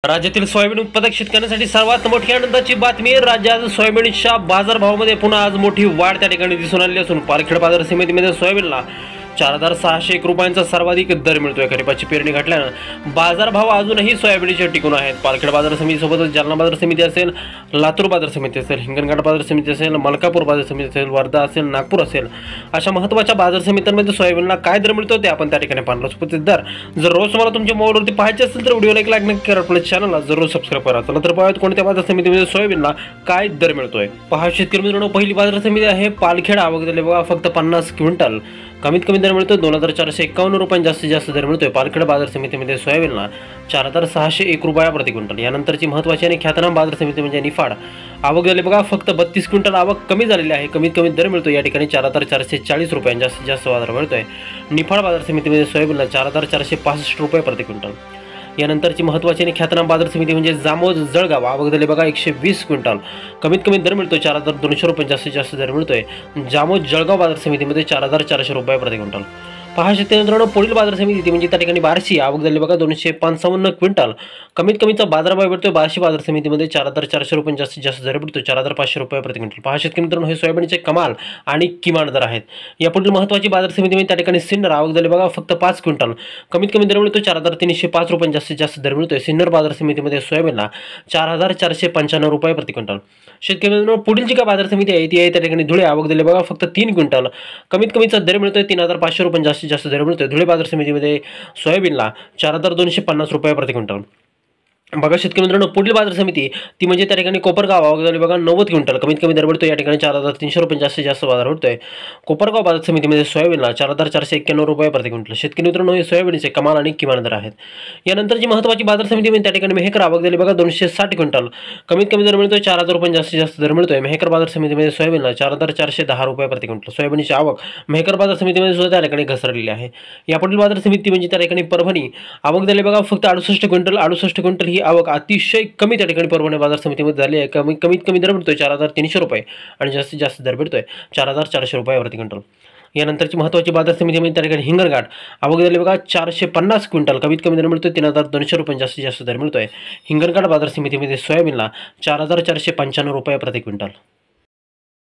राज्यातील सोयाबीन उत्पादक शेतकऱ्यांसाठी सर्वात मोठी आनंदाची बातमी आहे। राज्यात सोयाबीनच्या बाजारभावामध्ये पुन्हा आज मोठी वाढ त्या ठिकाणी दिसून आली असून पालखेड बाजार समितीमध्ये सोयाबीनला 4,601 रुपयांचा सर्वाधिक दर मिळतोय। खरीपाची पेरणी घटल्यानं बाजारभाव अजूनही सोयाबीनचे टिकून आहेत। पालखेड बाजार समितीसोबतच जालना बाजार समिती असेल, लातूर बाजार समिती असेल, हिंगणघाट बाजार समिती असेल, मलकापूर बाजार समिती असेल, वर्धा असेल, नागपूर असेल, अशा महत्त्वाच्या बाजार समित्यांमध्ये सोयाबीनला काय दर मिळतो ते आपण त्या ठिकाणी पाहणार आहोत। दर जर रोज तुम्हाला तुमच्या मोबाईलवरती पाहायचे असेल तर व्हिडिओला एक लाईक नक्की करा, आपल्या चॅनलला जरूर सबस्क्राइब करा। चला तर पाहूयात कोणत्या बाजार समितीमध्ये सोयाबीनला काय दर मिळतोय। पहा शेतकरी मित्रांनो, पहिली बाजार समिती आहे पालखेड। आवक झाली बघा फक्त 50 क्विंटल, कमीत कमी दर मिळतो 2,451 रुपये, जास्तीत जास्त दर मिळतोय पालखेड बाजार समितीमध्ये सोयाबीनला 4,601 रुपया प्रति क्विंटल। यानंतरची महत्त्वाची आणि ख्यातनाम बाजार समिती म्हणजे निफाड। आवक झाली बघा फक्त 32 क्विंटल, आवक कमी झालेली आहे, कमीत कमी दर मिळतो या ठिकाणी 4,440 रुपये, जास्तीत जास्त बाजार मिळतोय निफाड बाजार समितीमध्ये सोयाबीनला 4,465 रुपये प्रति क्विंटल। यानंतरची महत्त्वाची आणि ख्यातनाम बाजार समिती म्हणजे जामोद जळगाव। आवक झाली बघा 120 क्विंटल, कमीत कमी दर मिळतो 4,200 रुपये, जास्तीत जास्त दर मिळतोय जामोद जळगाव बाजार समितीमध्ये 4,400 रुपये प्रति क्विंटल। पहा शेतकरी मित्रांनो, पुढील बाजार समिती ती म्हणजे त्या ठिकाणी बार्शी। आवक झाली बघा 255 क्विंटल, कमीत कमीचा बाजारभाव भेटतो बार्शी बाजार समितीमध्ये 4,400 रुपये, जास्तीत जास्त दर भेटतो 4,500 रुपये प्रति क्विंटल। पहा शेतकरी मित्रांनो, हे सोयाबीनचे कमाल आणि किमान दर आहेत। या पुढील महत्त्वाची बाजार समिती म्हणजे त्या ठिकाणी सिन्नर। आवक झाली बघा फक्त 5 क्विंटल, कमीत कमी दर मिळतो 4,305 रुपये, जास्तीत जास्त दर मिळतोय सिन्नर बाजार समितीमध्ये सोयाबीनला 4,495 रुपये प्रति क्विंटल। शेतकरी मित्रांनो, पुढील जी काय बाजार समिती आहे ती आहे त्या ठिकाणी धुळे। आवक झाली बघा फक्त 3 क्विंटल, कमीत कमीचा दर मिळतोय 3,500 रुपये, जास्तीत जास्त दर मिळतोय धुळे बाजार समितीमध्ये सोयाबीनला 4,250 रुपये प्रति क्विंटल। बघा शेतकरी मित्रांनो, पुढील बाजार समिती ती म्हणजे त्या ठिकाणी कोपरगाव। आवक झाली बघा 90 क्विंटल, कमीत कमी दर भेटतो या ठिकाणी 4,300 रुपये, जास्तीत जास्त बाजार भेटतोय कोपरगाव बाजार समितीमध्ये सोयाबीनला 4,491 रुपये प्रति क्विंटल। शेतकरी मित्रांनो, हे सोयाबीनचे कमाल आणि किमान दर आहेत। यानंतर जी महत्त्वाची बाजार समिती म्हणजे त्या ठिकाणी मेहकर। आवक झाली बघा 260 क्विंटल, कमीत कमी दर मिळतोय 4,000 रुपये, जास्तीत जास्त दर मिळतोय मेहकर बाजार समितीमध्ये सोयाबीनला 4,410 रुपये प्रति क्विंटल। सोयाबीनची आवक मेहकर बाजार समितीमध्ये सुद्धा त्या ठिकाणी घसरलेली आहे। यापुढील बाजार समिती म्हणजे त्या ठिकाणी परभणी। आवक झाली बघा फक्त 68 क्विंटल, 68 क्विंटल ही आवक अतिशय कमी त्या ठिकाणी परभणी बाजार समितीमध्ये झाली आहे। कमीत कमी दर भेटतोय 4,300 रुपये आणि जास्तीत जास्त दर भेटतोय 4,400 रुपये प्रति क्विंटल। यानंतरची महत्त्वाची बाजार समिती म्हणजे त्या ठिकाणी हिंगणघाट। आवक झाली बघा 450 क्विंटल, कमीत कमी दर मिळतोय 3,200 रुपये, जास्तीत जास्त दर मिळतोय हिंगणघाट बाजार समितीमध्ये सोयाबीनला 4,495 रुपये प्रति क्विंटल।